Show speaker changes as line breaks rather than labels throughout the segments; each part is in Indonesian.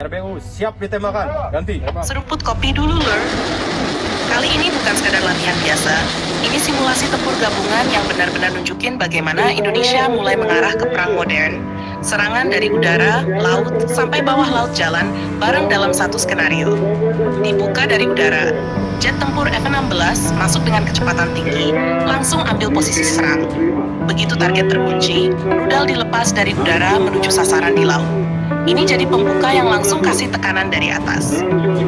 RBU siap ditembakkan. Ganti.
Seruput kopi dulu, Lur. Kali ini bukan sekadar latihan biasa. Ini simulasi tempur gabungan yang benar-benar nunjukin bagaimana Indonesia mulai mengarah ke perang modern. Serangan dari udara, laut, sampai bawah laut jalan bareng dalam satu skenario. Dibuka dari udara, jet tempur F-16 masuk dengan kecepatan tinggi, langsung ambil posisi serang. Begitu target terkunci, rudal dilepas dari udara menuju sasaran di laut. Ini jadi pembuka yang langsung kasih tekanan dari atas.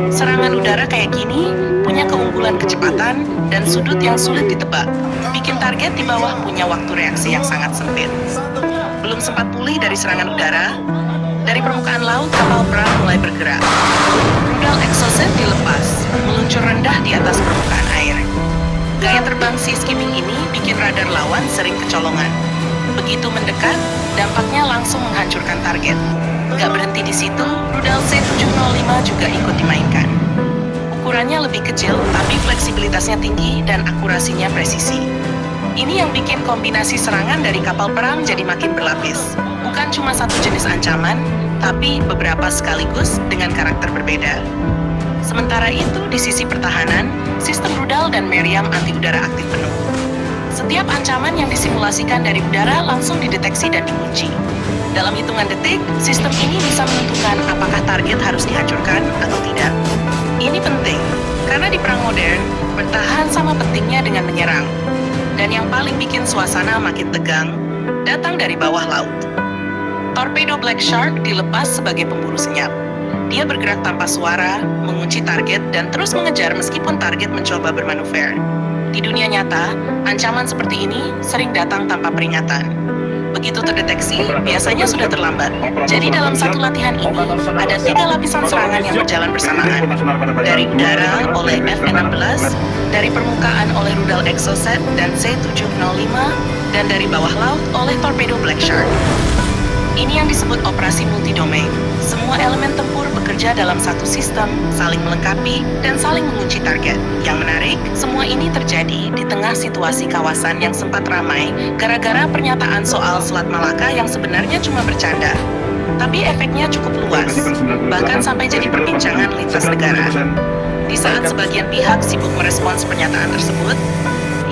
Serangan udara kayak gini punya keunggulan kecepatan dan sudut yang sulit ditebak. Bikin target di bawah punya waktu reaksi yang sangat sempit. Belum sempat pulih dari serangan udara, dari permukaan laut kapal perang mulai bergerak. Rudal Exocet dilepas, meluncur rendah di atas permukaan air. Gaya terbang sea skimming ini bikin radar lawan sering kecolongan. Begitu mendekat, dampaknya langsung menghancurkan target. Nggak berhenti di situ, rudal C-705 juga ikut dimainkan. Ukurannya lebih kecil, tapi fleksibilitasnya tinggi dan akurasinya presisi. Ini yang bikin kombinasi serangan dari kapal perang jadi makin berlapis. Bukan cuma satu jenis ancaman, tapi beberapa sekaligus dengan karakter berbeda. Sementara itu, di sisi pertahanan, sistem rudal dan meriam anti-udara aktif penuh. Setiap ancaman yang disimulasikan dari udara langsung dideteksi dan dikunci. Dalam hitungan detik, sistem ini bisa menentukan apakah target harus dihancurkan atau tidak. Ini penting, karena di perang modern, bertahan sama pentingnya dengan menyerang. Dan yang paling bikin suasana makin tegang, datang dari bawah laut. Torpedo Black Shark dilepas sebagai pemburu senyap. Dia bergerak tanpa suara, mengunci target, dan terus mengejar meskipun target mencoba bermanuver. Di dunia nyata, ancaman seperti ini sering datang tanpa peringatan. Begitu terdeteksi, biasanya sudah terlambat. Jadi dalam satu latihan ini, ada 3 lapisan serangan yang berjalan bersamaan. Dari udara oleh F-16, dari permukaan oleh rudal Exocet dan C-705, dan dari bawah laut oleh torpedo Black Shark. Ini yang disebut operasi multidomain. Semua elemen tempur bekerja dalam satu sistem, saling melengkapi, dan saling mengunci target. Yang menarik, semua ini terjadi di tengah situasi kawasan yang sempat ramai gara-gara pernyataan soal Selat Malaka yang sebenarnya cuma bercanda. Tapi efeknya cukup luas, bahkan sampai jadi perbincangan lintas negara. Di saat sebagian pihak sibuk merespons pernyataan tersebut,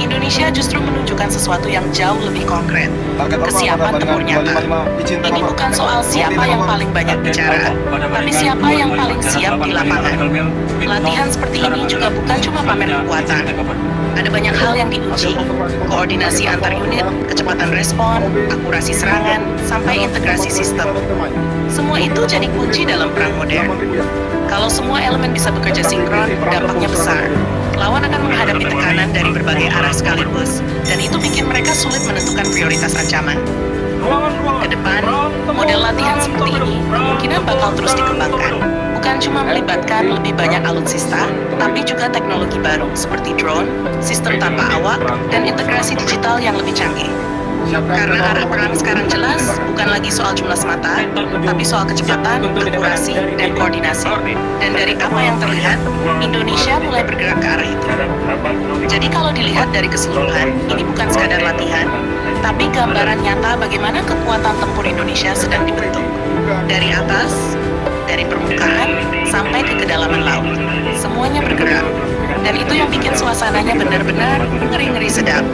Indonesia justru menunjukkan sesuatu yang jauh lebih konkret, kesiapan tempur nyata. Ini bukan soal siapa yang paling banyak bicara, tapi siapa yang paling siap di lapangan. Latihan seperti ini juga bukan cuma pamer kekuatan. Ada banyak hal yang diuji, koordinasi antar unit, kecepatan respon, akurasi serangan, sampai integrasi sistem. Semua itu jadi kunci dalam perang modern. Kalau semua elemen bisa bekerja sinkron, dampaknya besar. Lawan akan menghadapi tekanan dari berbagai arah sekaligus, dan itu bikin mereka sulit menentukan prioritas ancaman. Ke depan, model latihan seperti ini kemungkinan bakal terus dikembangkan. Bukan cuma melibatkan lebih banyak alutsista, tapi juga teknologi baru seperti drone, sistem tanpa awak, dan integrasi digital yang lebih canggih. Karena arah perang sekarang jelas, bukan lagi soal jumlah semata, tapi soal kecepatan, akurasi, dan koordinasi. Dan dari apa yang terlihat, Indonesia mulai bergerak ke arah itu. Jadi kalau dilihat dari keseluruhan, ini bukan sekadar latihan, tapi gambaran nyata bagaimana kekuatan tempur Indonesia sedang dibentuk. Dari atas, dari permukaan, sampai ke kedalaman laut. Semuanya bergerak. Dan itu yang bikin suasananya benar-benar ngeri-ngeri sedap.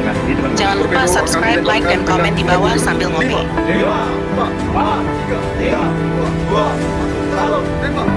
Jangan lupa subscribe, like, dan komen di bawah sambil ngopi.
5, 4, 3, 2, 1,